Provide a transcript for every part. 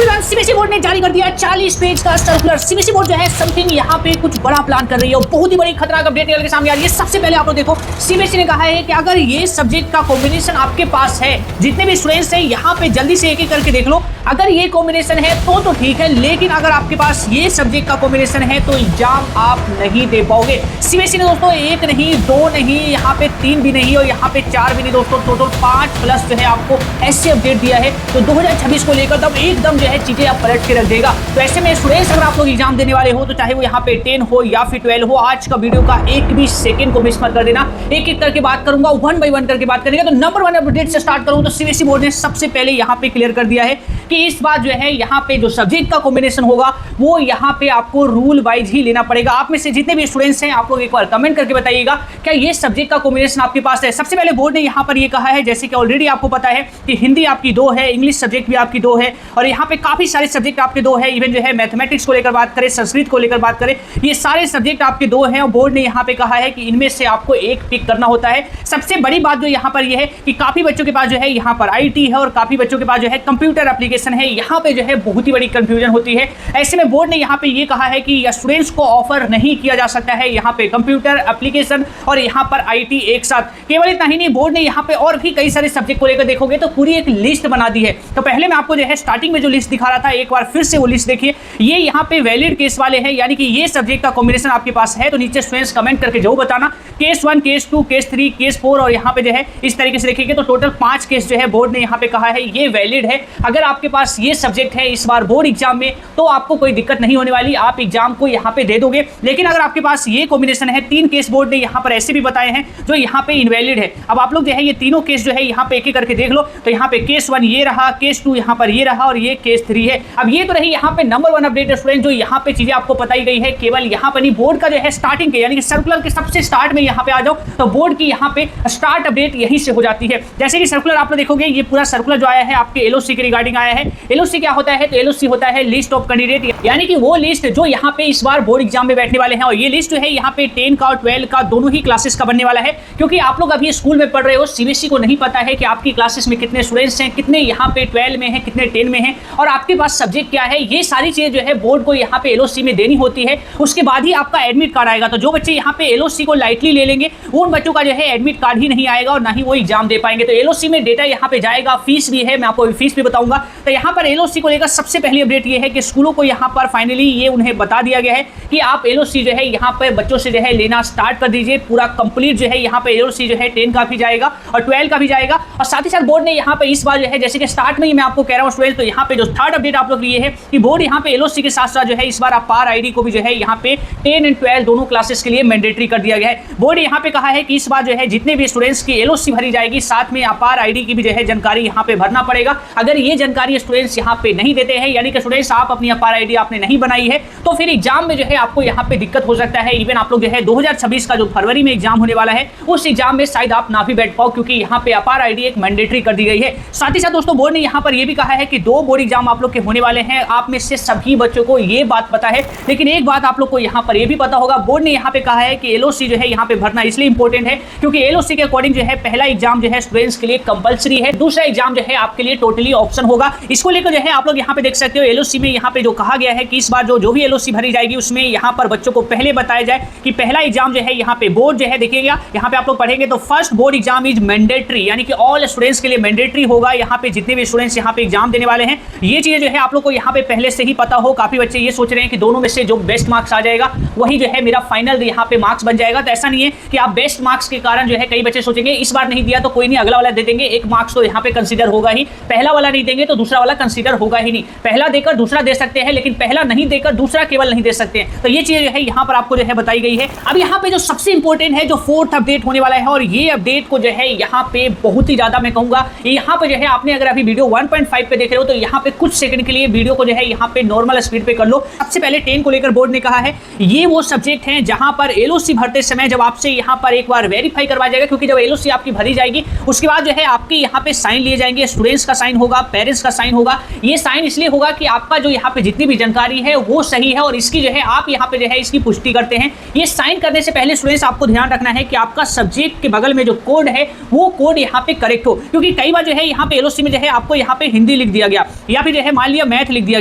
CBSE board ने जारी कर दिया 40 पेज का सर्कुलर। सीबीएसई बोर्ड जो है समथिंग यहाँ पे कुछ बड़ा प्लान कर रही है और बहुत ही बड़ी खतरनाक अपडेट निकल के सामने आ रही है। सबसे पहले आप लोग देखो, सीबीएसई ने कहा है कि अगर ये सब्जेक्ट का कॉम्बिनेशन आपके पास है, जितने भी स्टूडेंट्स हैं यहाँ पे जल्दी से एक एक करके देख लो। अगर ये कॉम्बिनेशन है तो ठीक है, लेकिन अगर आपके पास ये सब्जेक्ट का कॉम्बिनेशन है तो एग्जाम आप नहीं दे पाओगे। सीबीएसई ने दोस्तों एक नहीं, दो नहीं, यहाँ पे तीन भी नहीं और यहाँ पे चार भी नहीं दोस्तों, टोटल 5 प्लस जो है आपको ऐसे अपडेट दिया है। तो 2026 को लेकर तब एकदम जो है चीजें आप पलट के रख देगा। तो ऐसे में स्टूडेंट्स अगर आप लोग एग्जाम देने वाले हो तो चाहे वो यहाँ पे 10 हो या फिर 12 हो, आज का वीडियो का एक भी सेकंड को मिस मत कर देना। एक एक करके बात करूंगा, 1 बाय 1 करके बात करेंगे। तो नंबर 1 अपडेट से स्टार्ट करूं तो सीबीएसई बोर्ड ने सबसे पहले यहाँ पे क्लियर कर दिया है कि इस बार जो है यहाँ पे जो सब्जेक्ट का कॉम्बिनेशन होगा वो यहाँ पे आपको रूल वाइज ही लेना पड़ेगा। आप में से जितने भी स्टूडेंट्स हैं आप लोग एक बार कमेंट करके बताइएगा क्या ये सब्जेक्ट का कॉम्बिनेशन आपके पास है। सबसे पहले बोर्ड ने यहाँ पर ये कहा है, जैसे कि ऑलरेडी आपको पता है कि हिंदी आपकी 2 है, इंग्लिश सब्जेक्ट भी आपकी 2 है और यहाँ पे काफी सारे सब्जेक्ट आपके 2 है। इवन जो है मैथमेटिक्स को लेकर बात करें, संस्कृत को लेकर बात करें, ये सारे सब्जेक्ट आपके 2 हैं और बोर्ड ने यहाँ पे कहा है कि इनमें से आपको एक पिक करना होता है। सबसे बड़ी बात जो यहाँ पर ये है कि काफी बच्चों के पास जो है यहाँ पर आईटी है और काफी बच्चों के पास जो है कंप्यूटर एप्लीकेशन है। यहाँ पे जो है बहुत ही बड़ी कंफ्यूजन होती है। ऐसे में बोर्ड ने यहाँ पे ये कहा है कि स्टूडेंट्स को ऑफर नहीं किया जा सकता है यहाँ पे कंप्यूटर एप्लीकेशन और यहाँ पर आईटी एक साथ। केवल इतना ही नहीं, बोर्ड ने यहाँ पे और भी कई सारे सब्जेक्ट को लेकर देखोगे तो पूरी एक लिस्ट बना दी है। तो पहले मैं आपको जो है स्टार्टिंग में जो लिस्ट दिखा रहा था, एक बार फिर से वो लिस्ट देखिए। ये यहाँ पे वैलिड केस वाले हैं, यानी कि ये सब्जेक्ट का कॉम्बिनेशन आपके पास है तो नीचे स्टूडेंट्स कमेंट करके जरूर बताना। केस 1, केस 2, केस 3, केस 4 और यहाँ पे जो है इस तरीके से देखेंगे तो टोटल 5 केस जो है बोर्ड ने यहाँ पे कहा है ये वैलिड है। अगर आपके पास ये सब्जेक्ट है इस बार बोर्ड एग्जाम में तो आपको कोई दिक्कत नहीं होने वाली, आप एग्जाम को यहाँ पे दे दोगे। लेकिन अगर आपके पास ये कॉम्बिनेशन है, 3 केस बोर्ड ने यहाँ पर ऐसे भी बताए हैं जो यहाँ पे इनवैलिड है। अब आप लोग जो है ये तीनों केस जो है यहाँ पे एक एक करके देख लो। तो यहाँ पे केस 1 ये रहा, केस 2 यहाँ पर ये रहा और ये केस 3 है। अब ये तो रही यहाँ पे नंबर 1 अपडेट स्टूडेंट, जो यहाँ पे चीजें आपको बताई गई है। केवल यहाँ पर नहीं, बोर्ड का जो है स्टार्टिंग के यानी कि सर्कुलर के सबसे स्टार्ट में यहाँ पे आ जाओ तो बोर्ड की यहाँ पे स्टार्ट अपडेट यहीं से हो जाती है। जैसे कि सर्कुलर आप लोग देखोगे, ये पूरा सर्कुलर जो आया है आपके एलओसी के रिगार्डिंग आया है। एलओसी क्या होता है? तो एलओसी होता है लिस्ट ऑफ कैंडिडेट, यानी कि वो लिस्ट जो यहाँ पे इस बार बोर्ड एग्जाम में बैठने वाले हैं। और ये लिस्ट जो है यहाँ पे 10 का और 12 का दोनों ही क्लासेस का बनने वाला है। क्योंकि आप लोग अभी स्कूल में पढ़ रहे हो, सीबीएसई को नहीं पता है कि आपकी क्लासेस में कितने स्टूडेंट्स हैं, कितने यहाँ पे 12 में हैं, कितने 10 में हैं और आपके पास सब्जेक्ट क्या है। ये सारी चीजें जो है बोर्ड को यहाँ पे एलओसी में देनी होती है। उसके बाद ही आपका एडमिट कार्ड आएगा। तो जो बच्चे यहाँ पे एलओसी को लाइटली ले लेंगे उन बच्चों का जो है एडमिट कार्ड ही नहीं आएगा और ना ही वो एग्जाम दे पाएंगे। तो एलओसी में डेटा यहाँ पे जाएगा, फीस भी है, मैं आपको फीस भी बताऊंगा। तो यहाँ पर एलओसी को लेकर सबसे पहली अपडेट ये है कि स्कूलों को यहाँ पर फाइनली ये उन्हें बता दिया गया है कि आप एलओसी जो है यहाँ पे बच्चों से जो है लेना स्टार्ट कर दीजिए। पूरा कंप्लीट जो है यहाँ पे एलओसी जो है 10 का भी जाएगा और 12 का भी जाएगा। और साथ ही साथ बोर्ड ने यहाँ पे इस बार जो है, जैसे कि स्टार्ट में ही मैं आपको कह रहा हूँ स्टूडेंट, तो यहाँ पे जो थर्ड अपडेट आप लोग लिए है कि बोर्ड यहाँ पे एलओसी के साथ साथ जो है इस बार अपार आईडी को भी जो है यहाँ पे 10 एंड 12 दोनों क्लासेस के लिए मैंडेटरी कर दिया गया है। बोर्ड यहाँ पे कहा है कि इस बार जो है जितने भी स्टूडेंट्स की एलओसी भरी जाएगी साथ में अपार आईडी की भी जो है जानकारी यहाँ पे भरना पड़ेगा। अगर ये जानकारी स्टूडेंट्स यहाँ पे नहीं देते हैं, यानी कि स्टूडेंट्स आप अपनी अपार आईडी आपने नहीं बनाई है, तो फिर एग्जाम में जो है आपको यहाँ पे दिक्कत हो सकता है। इवन आप लोग जो है 2026 का जो फरवरी में एग्जाम होने वाला है उस एग्जाम में शायद आप ना भी बैठ पाओ, क्योंकि यहाँ पे अपार आईडी एक मैंडेटरी कर दी गई है। साथ ही साथ दोस्तों बोर्ड ने यहाँ पर यह भी कहा है कि 2 बोर्ड एग्जाम आप लोग के होने वाले हैं। आप में से सभी बच्चों को ये बात पता है, लेकिन एक बात आप लोग को यहाँ पर यह भी पता होगा, बोर्ड ने यहाँ पे कहा है कि एलओसी जो है यहाँ पे भरना इसलिए इंपॉर्टेंट है क्योंकि एलओसी के अकॉर्डिंग जो है पहला एग्जाम जो है स्टूडेंट्स के लिए कंपलसरी है, दूसरा एग्जाम जो है आपके लिए टोटली ऑप्शन होगा। इसको लेकर जो है आप लोग यहाँ पे देख सकते हो एलओसी में यहाँ पे जो कहा गया है कि इस बार जो भी एलओसी भरी जाएगी उसमें यहाँ पर बच्चों को पहले बताया जाए कि पहला एग्जाम जो है यहाँ पे बोर्ड जो है देखिएगा, यहाँ पे आप लोग पढ़ेंगे तो first board exam is mandatory, यानी कि ऑल स्टूडेंट्स के लिए मैंडेटरी होगा। यहाँ पे जितने भी स्टूडेंट्स यहाँ पे एग्जाम देने वाले हैं ये चीजें जो है आप लोग को यहाँ पे पहले से ही पता हो। काफी बच्चे ये सोच रहे हैं कि दोनों में से जो बेस्ट मार्क्स आ जाएगा वही जो है मेरा फाइनल यहाँ पे मार्क्स बन जाएगा। तो ऐसा नहीं है कि आप बेस्ट मार्क्स के कारण जो है कई बच्चे सोचेंगे इस बार नहीं दिया तो कोई नहीं, अगला वाला दे देंगे, एक मार्क्स तो यहाँ पे कंसीडर होगा ही। पहला वाला नहीं देंगे तो दूसरा वाला कंसीडर होगा ही नहीं। पहला देकर दूसरा दे सकते हैं, लेकिन पहला नहीं देकर दूसरा केवल नहीं दे सकते हैं। तो ये चीज जो है यहाँ पर आपको जो है बताई गई है। अब यहाँ पे जो सबसे इंपॉर्टेंट है जो 4th अपडेट होने वाला है और ये अपडेट को जो है यहाँ पे बहुत ही ज्यादा मैं कहूंगा, यहाँ पे जो है आपने अगर अभी वीडियो 1.5 पे देख रहे हो तो यहाँ पे कुछ सेकंड के लिए वीडियो को जो है यहाँ पे नॉर्मल स्पीड पे कर लो। सबसे पहले 10 को लेकर बोर्ड ने कहा है ये वो सब्जेक्ट है जहां पर एलओसी भरते समय जब आपसे यहाँ पर एक बार वेरीफाई करवाया जाएगा, क्योंकि जब एलओसी आपकी भरी जाएगी उसके बाद जो है आपके यहाँ पे साइन लिए जाएंगे, स्टूडेंट्स का साइन होगा, पेरेंट्स का साइन होगा। ये साइन इसलिए होगा कि आपका जो यहाँ पे जितनी भी जानकारी है वो सही है और इसकी जो है आप यहाँ पे जो है इसकी पुष्टि करते हैं। ये साइन करने से पहले स्टूडेंट्स आपको ध्यान रखना है कि आपका सब्जेक्ट के बगल में जो कोड है वो कोड यहाँ पे करेक्ट हो, क्योंकि कई बार जो है यहाँ पे एलओसी में जो है आपको यहाँ पे हिंदी लिख दिया गया या फिर जो है मान लिया मैथ लिख दिया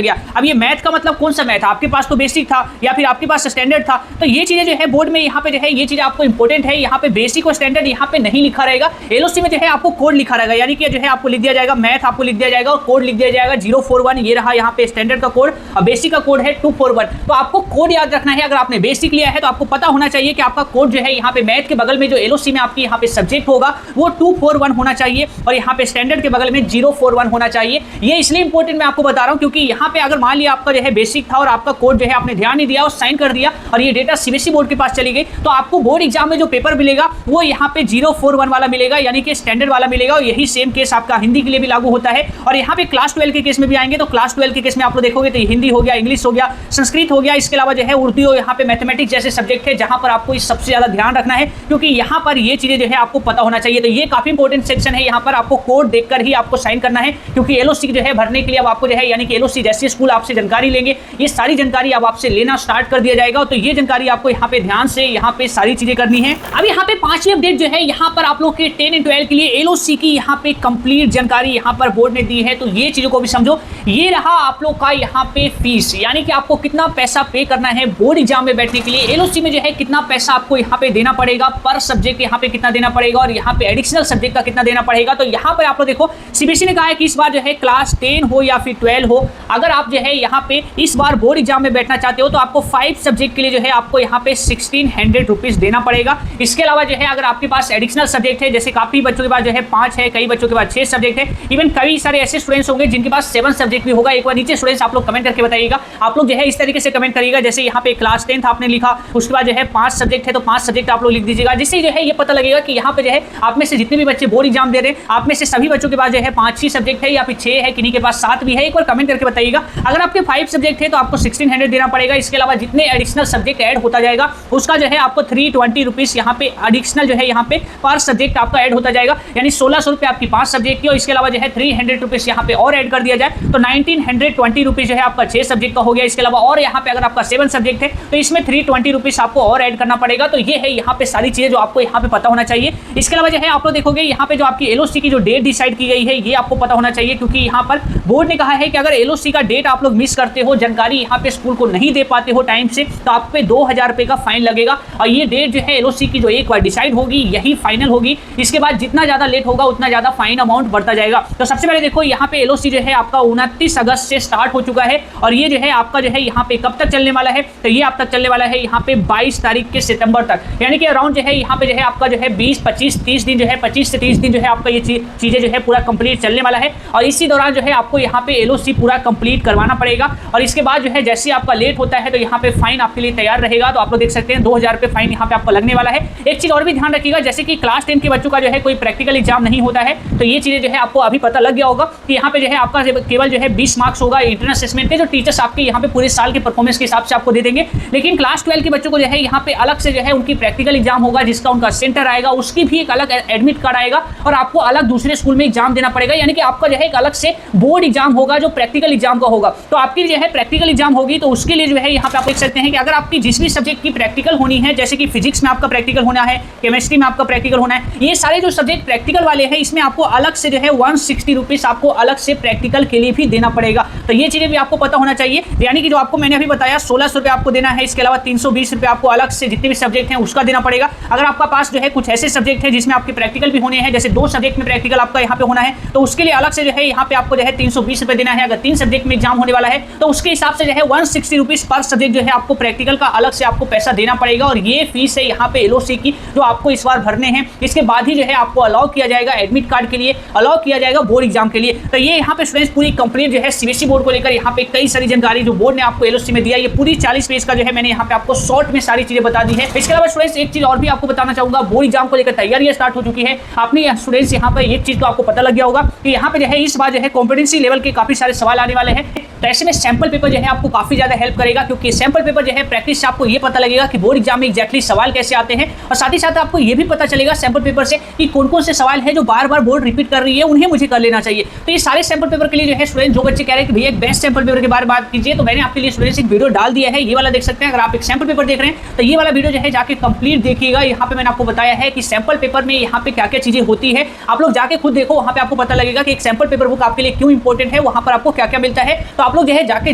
गया। अब ये मैथ का मतलब कौन सा मैथ, आपके पास तो बेसिक था या फिर आपके पास स्टैंडर्ड था, तो ये चीजें जो है बोर्ड में यहाँ पे जो है ये चीज आपको इंपॉर्टेंट है। यहाँ पे बेसिक और स्टैंडर्ड यहाँ पे नहीं लिखा रहेगा, एलओसी में जो है आपको कोड लिखा रहेगा, यानी कि जो है आपको लिख दिया जाएगा मैथ आपको लिख दिया जाएगा और कोड लिख दिया जाएगा 041। ये रहा यहाँ पे स्टैंडर्ड का कोड और बेसिक का कोड है 241। तो आपको कोड याद रखना है। अगर आपने बेसिक लिया है तो आपको पता होना चाहिए कि आपका कोड जो है यहाँ पे मैथ के बगल में जो एलओसी में आपकी यहाँ पे सब्जेक्ट होगा वो 241 होना चाहिए और यहाँ पे स्टैंडर्ड के बगल में 041 होना चाहिए। ये इसलिए इंपॉर्टेंट मैं आपको बता रहा हूँ क्योंकि यहाँ पे अगर मान लिया आपका जो है बेसिक था और आपका कोड जो है आपने ध्यान नहीं दिया और साइन कर दिया और ये डेटा सीबीएसई बोर्ड के पास चली गई, तो आपको बोर्ड एग्जाम में जो पेपर मिलेगा वो यहाँ पे 041 वाला मिलेगा, यानी कि स्टैंडर्ड वाला मिलेगा। और यही सेम केस आपका हिंदी के लिए भी लागू होता है। और यहाँ पे क्लास 12 के केस में भी आएंगे तो क्लास 12 के केस में आप लोग देखोगे तो हिंदी हो गया, इंग्लिश हो गया, संस्कृत हो गया, इसके अलावा जो है उर्दू और यहाँ पे मैथमेटिक्स जैसे सब्जेक्ट है जहां पर आपको इस सबसे ज्यादा ध्यान रखना है क्योंकि यहाँ पर ये चीजें जो है आपको पता होना चाहिए। तो ये काफी इंपॉर्टेंट सेक्शन है, यहाँ पर आपको कोड देखकर ही आपको साइन करना है क्योंकि एलओसी जो है भरने के लिए अब आपको जो है यानी कि एलओसी जैसे स्कूल आपसे जानकारी लेंगे ये सारी जानकारी अब आपसे लेना स्टार्ट कर दिया जाएगा। तो ये जानकारी आपको यहाँ पे ध्यान से यहाँ पे सारी चीजें करनी है। अब यहाँ पे 5वीं अपडेट जो है यहाँ पर आप लोग के 10 एंड 12 के लिए एलओसी की यहाँ पे कंप्लीट जानकारी यहाँ पर बोर्ड ने दी है। तो ये चीजों को भी समझो। ये रहा आप लोग का यहाँ पे फीस, यानी कि आपको कितना पैसा पे करना है बोर्ड एग्जाम में बैठने के लिए। एलओसी में जो है कितना पैसा आपको यहाँ पे देना पड़ेगा पर सब्जेक्ट, यहाँ पे कितना देना पड़ेगा और यहाँ पे एडिशनल सब्जेक्ट का कितना देना पड़ेगा। तो यहाँ पर आप लोग देखो सीबीएसई ने कहा है कि इस बार जो है क्लास 10 हो या फिर 12 हो, अगर आप जो है यहाँ पे इस बार बोर्ड एग्जाम में बैठना चाहते हो तो आपको 5 सब्जेक्ट के लिए जो है आपको यहाँ पे 1600 रुपीज देना पड़ेगा। इसके अलावा जो है अगर आपके पास एडिशनल सब्जेक्ट है, जैसे काफी बच्चों के पास जो है 5 है, कई बच्चों के पास 6 सब्जेक्ट है, इवन कई सारे ऐसे स्टूडेंट्स होंगे जिनके पास 7 सब्जेक्ट भी होगा। एक बार नीचे स्टूडेंट्स आप लोग कमेंट करके बताइएगा। आप लोग जो है इस तरीके से कमेंट करिएगा जैसे यहाँ पे क्लास 10 आपने लिखा, उसके बाद जो है 5 सब्जेक्ट है तो 5 सब्जेक्ट आप लोग लिख दीजिएगा, जिससे जो है ये पता लगेगा कि यहाँ पे जो है आप में से जितने भी बच्चे बोर्ड एग्जाम दे रहे हैं आप में से सभी बच्चों के पास जो है 5 सब्जेक्ट है या फिर 6 है, किन्हीं के पास 7 भी है। एक बार कमेंट करके बताइएगा। अगर आपके 5 सब्जेक्ट है तो आपको 1600 देना पड़ेगा। इसके अलावा जितने एडिशनल सब्जेक्ट ऐड होता जाएगा उसका जो है आपको 320 रुपीज यहाँ पे एडिशनल जो है यहाँ पे पर सब्जेक्ट आपका ऐड होता जाएगा, यानी 1600 रुपये आपकी 5 सब्जेक्ट की और इसके अलावा जो है 300 रुपीज यहाँ पे और ऐड कर दिया जाए तो 1920 रुपीज जो है आपका 6 सब्जेक्ट का हो गया। इसके अलावा और यहाँ पे अगर आपका 7 सब्जेक्ट है तो इसमें 320 रुपीज आपको और ऐड करना पड़ेगा। तो ये है यहाँ पे सारी चीजें जो आपको यहाँ पे पता होना चाहिए। इसके अलावा जो है आप लोग देखोगे यहाँ पे जो आपकी एलओसी की जो डेट डिसाइड की गई है ये आपको पता होना चाहिए क्योंकि यहाँ पर बोर्ड ने कहा है कि अगर एलओसी का डेट आप लोग मिस करते हो, जानकारी यहाँ पे स्कूल को नहीं दे पाते हो टाइम से, तो आप पे 2000 रुपए का फाइन लगेगा। और ये डेट जो है एलओसी की जो एक बार डिसाइड होगी यही फाइनल होगी। इसके बाद जितना ज्यादा लेट होगा उतना ज्यादा फाइन अमाउंट बढ़ता जाएगा। तो सबसे पहले देखो यहाँ पे एलओसी जो है आपका 29 अगस्त से स्टार्ट हो चुका है और ये जो है आपका जो है यहाँ पे कब तक चलने वाला है, तो ये आप तक चलने वाला है यहाँ पे 22 तारीख के सितंबर तक, यानी कि अराउंड जो है यहाँ पे जो है आपका जो है 20, 25, 30 दिन जो है 25 से 30 दिन जो है आपका ये चीजें जो है पूरा कंप्लीट चलने वाला है। और इसी दौरान जो है आपको यहाँ पे एलओसी पूरा कंप्लीट करवाना पड़ेगा और इसके बाद जो है जैसे आपका लेट होता है तो यहाँ पे फाइन आपके लिए तैयार रहेगा। तो आप लोग देख सकते हैं 2000 रुपये फाइन यहाँ पे आपको लगने वाला है। एक चीज और भी ध्यान रखिएगा, जैसे कि क्लास 10 के बच्चों का जो है कोई प्रैक्टिकल एग्जाम नहीं होता है तो ये चीजें जो है आपको अभी पता लग गया होगा कि यहाँ पे जो है आपका केवल जो है 20 मार्क्स होगा इंटरनल असेसमेंट के, जो टीचर्स आपके यहाँ पे पूरे साल के परफॉर्मेंस के हिसाब से आपको दे देंगे। लेकिन क्लास 12 के बच्चों को जो है यहाँ पे अलग से जो है उनकी प्रैक्टिकल एग्जाम होगा जिसका उनका सेंटर आएगा, उसकी भी एक अलग एडमिट कार्ड आएगा और आपको अलग दूसरे स्कूल में एग्जाम देना पड़ेगा, यानी कि आपका जो है एक अलग से बोर्ड एग्जाम होगा जो प्रैक्टिकल एग्जाम का होगा। तो आपकी जो है प्रैक्टिकल एग्जाम होगी तो उसके लिए जो है यहाँ पे आप देख सकते हैं कि अगर आपकी जिस भी सब्जेक्ट की प्रैक्टिकल होनी है, जैसे कि फिजिक्स में आपका प्रैक्टिकल होना है, केमिस्ट्री में आपका प्रैक्टिकल होना है, ये सारे जो सब्जेक्ट प्रैक्टिकल वाले हैं इसमें आपको अलग से जो है 160 रुपीज आपको अलग से प्रैक्टिकल के लिए भी देना पड़ेगा। तो ये चीजें भी आपको पता होना चाहिए, यानी कि जो आपको मैंने अभी बताया 1600 रुपये आपको देना है, इसके अलावा 320 रुपये आपको अलग से जितने भी सब्जेक्ट हैं उसका देना पड़ेगा। अगर आपका पास जो है कुछ ऐसे सब्जेक्ट है जिसमें आपके प्रैक्टिकल भी होने हैं, जैसे 2 सब्जेक्ट में प्रैक्टिकल आपका यहाँ पे होना है तो उसके लिए अलग से जो है यहाँ पे आपको जो है 320 रुपये देना है। अगर 3 सब्जेक्ट में एग्जाम होने वाला है तो उसके हिसाब से जो है 160 रुपीज पर सब्जेक्ट जो है आपको प्रैक्टिकल का अलग से आपको पैसा देना पड़ेगा। और ये फीस है यहाँ पे एलओसी की जो आपको इस बार भरने हैं। इसके बाद ही जो है आपको अलाउ किया जाएगा एडमिट कार्ड के लिए, अलाउ किया जाएगा बोर्ड एग्जाम के लिए। तो ये यहाँ पे स्टूडेंट्स पूरी कंप्लीट जो है सीबीएसई बोर्ड को लेकर यहाँ पे कई सारी जानकारी जो बोर्ड ने आपको एलओसी में दिया, ये पूरी 40 पेज का जो है मैंने यहाँ पे आपको शॉर्ट में सारी चीजें बता दी है। इसके अलावा स्टूडेंट्स एक चीज और भी आपको बताना चाहूंगा, बोर्ड एग्जाम को लेकर तैयारियां स्टार्ट हो चुकी है। आपने स्टूडेंट्स यहाँ पे एक चीज तो आपको पता लग गया होगा कि यहाँ पे जो है इस बार जो है कॉम्पिटेंसी लेवल के काफी सारे सवाल आने वाले हैं। तो ऐसे में सैंपल पेपर जो है आपको काफी ज्यादा हेल्प करेगा, क्योंकि सैंपल पेपर जो है प्रैक्टिस से आपको ये पता लगेगा कि बोर्ड एग्जाम में एग्जैक्टली सवाल कैसे आते हैं, और साथ ही साथ आपको ये भी पता चलेगा सैंपल पेपर से कि कौन कौन से सवाल है जो बार बार बोर्ड रिपीट कर रही है, उन्हें मुझे कर लेना चाहिए। तो ये सारे सैंपल पेपर के लिए जो है स्टूडेंट, जो बच्चे कह रहे हैं कि भैया एक बेस्ट सैंपल पेपर के बारे में बात कीजिए, तो मैंने आपके लिए स्टूडेंट्स एक वीडियो डाल दिया है, ये वाला देख सकते हैं। अगर आप एक सैंपल पेपर देख रहे हैं तो ये वाला वीडियो जो है जाके कंप्लीट देखिएगा। यहाँ पे मैंने आपको बताया है कि सैंपल पेपर में यहाँ पे क्या क्या चीजें होती है, आप लोग जाके खुद देखो, वहां पे आपको पता लगेगा कि एक सैंपल पेपर बुक आपके लिए क्यों इंपॉर्टेंट है, वहां पर आपको क्या क्या मिलता है। तो आप लोग जो है जाके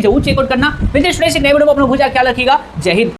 जरूर चेकआउट करना। विद स्टूडेंट्स एक नए वीडियो में अपना भूजा ख्याल रखिएगा। जय हिंद।